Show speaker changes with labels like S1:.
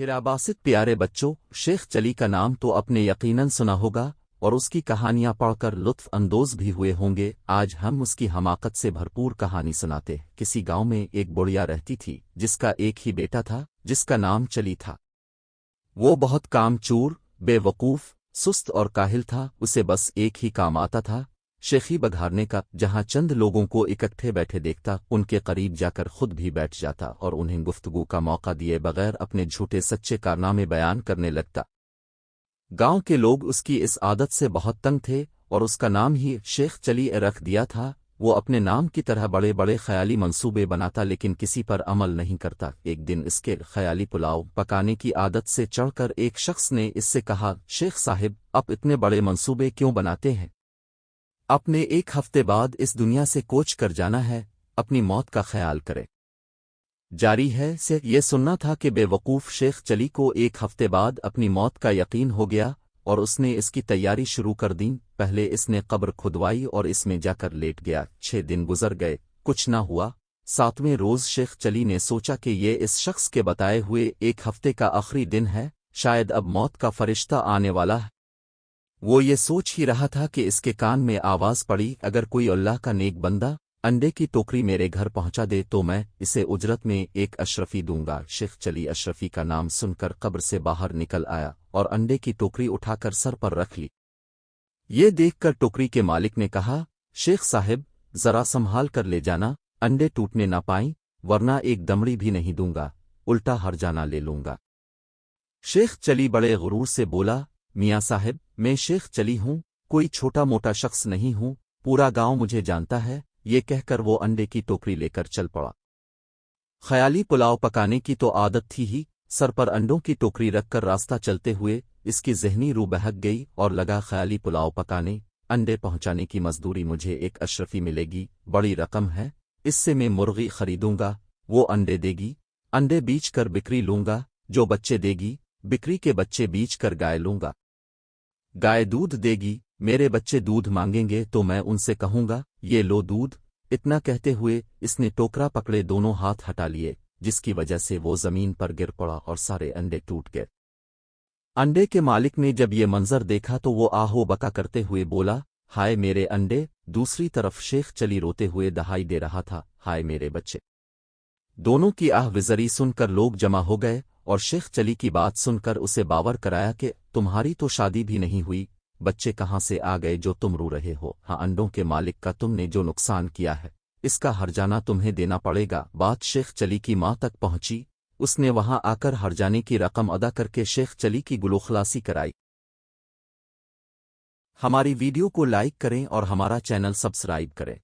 S1: हिराबासित प्यारे बच्चों, शेख चली का नाम तो आपने यकीनन सुना होगा और उसकी कहानियां पढ़कर लुत्फ अंदोज भी हुए होंगे। आज हम उसकी हमाकत से भरपूर कहानी सुनाते। किसी गांव में एक बुढ़िया रहती थी जिसका एक ही बेटा था जिसका नाम चली था। वो बहुत कामचोर, बेवकूफ, सुस्त और काहिल था। उसे बस एक ही काम आता था, शेखी बघारने का। जहां चंद लोगों को इकट्ठे बैठे देखता, उनके करीब जाकर खुद भी बैठ जाता और उन्हें गुफ्तगू का मौका दिए बगैर अपने झूठे सच्चे कारनामे बयान करने लगता। गांव के लोग उसकी इस आदत से बहुत तंग थे और उसका नाम ही शेख चली रख दिया था। वो अपने नाम की तरह बड़े बड़े ख्याली मंसूबे बनाता लेकिन किसी पर अमल नहीं करता। एक दिन इसके ख्याली पुलाव पकाने की आदत से चढ़कर एक शख्स ने इससे कहा, शेख साहिब, आप इतने बड़े मंसूबे क्यों बनाते हैं? अपने एक हफ्ते बाद इस दुनिया से कोच कर जाना है, अपनी मौत का ख्याल करे। जारी है से ये सुनना था कि बेवकूफ़ शेख चली को एक हफ्ते बाद अपनी मौत का यकीन हो गया और उसने इसकी तैयारी शुरू कर दी। पहले इसने कब्र खुदवाई और इसमें जाकर लेट गया। 6 दिन गुजर गए, कुछ न हुआ। 7वें रोज़ शेख चली ने सोचा कि ये इस शख्स के बताए हुए एक हफ्ते का आखिरी दिन है, शायद अब मौत का फरिश्ता आने वाला है। वो ये सोच ही रहा था कि इसके कान में आवाज़ पड़ी, अगर कोई अल्लाह का नेक बंदा अंडे की टोकरी मेरे घर पहुंचा दे तो मैं इसे उजरत में एक अशरफी दूंगा। शेख चली अशरफी का नाम सुनकर कब्र से बाहर निकल आया और अंडे की टोकरी उठाकर सर पर रख ली। ये देखकर टोकरी के मालिक ने कहा, शेख साहिब, जरा संभाल कर ले जाना, अंडे टूटने ना पाएं, वरना एक दमड़ी भी नहीं दूंगा, उल्टा हर्जाना ले लूंगा। शेख चली बड़े गुरूर से बोला, मियाँ साहिब, मैं शेख चली हूँ, कोई छोटा मोटा शख्स नहीं हूँ, पूरा गांव मुझे जानता है। ये कहकर वो अंडे की टोकरी लेकर चल पड़ा। ख्याली पुलाव पकाने की तो आदत थी ही, सर पर अंडों की टोकरी रखकर रास्ता चलते हुए इसकी ज़हनी रूह बहक गई और लगा ख्याली पुलाव पकाने। अंडे पहुंचाने की मजदूरी मुझे एक अशरफी मिलेगी, बड़ी रकम है, इससे मैं मुर्गी खरीदूंगा, वो अंडे देगी, अंडे बीच कर बिक्री लूंगा, जो बच्चे देगी, बिक्री के बच्चे बीच कर गाय लूंगा, गाय दूध देगी, मेरे बच्चे दूध मांगेंगे तो मैं उनसे कहूंगा, ये लो दूध। इतना कहते हुए इसने टोकरा पकड़े दोनों हाथ हटा लिए, जिसकी वजह से वो जमीन पर गिर पड़ा और सारे अंडे टूट गए। अंडे के मालिक ने जब ये मंजर देखा तो वो आहो बका करते हुए बोला, हाय मेरे अंडे। दूसरी तरफ शेख चली रोते हुए दहाई दे रहा था, हाय मेरे बच्चे। दोनों की आह विजरी सुनकर लोग जमा हो गए और शेख चली की बात सुनकर उसे बावर कराया कि तुम्हारी तो शादी भी नहीं हुई, बच्चे कहाँ से आ गए जो तुम रो रहे हो? हाँ, अंडों के मालिक का तुमने जो नुकसान किया है इसका हर्जाना तुम्हें देना पड़ेगा। बात शेख चली की माँ तक पहुंची, उसने वहां आकर हर्जाने की रकम अदा करके शेख चली की गुलोखलासी कराई। हमारी वीडियो को लाइक करें और हमारा चैनल सब्सक्राइब करें।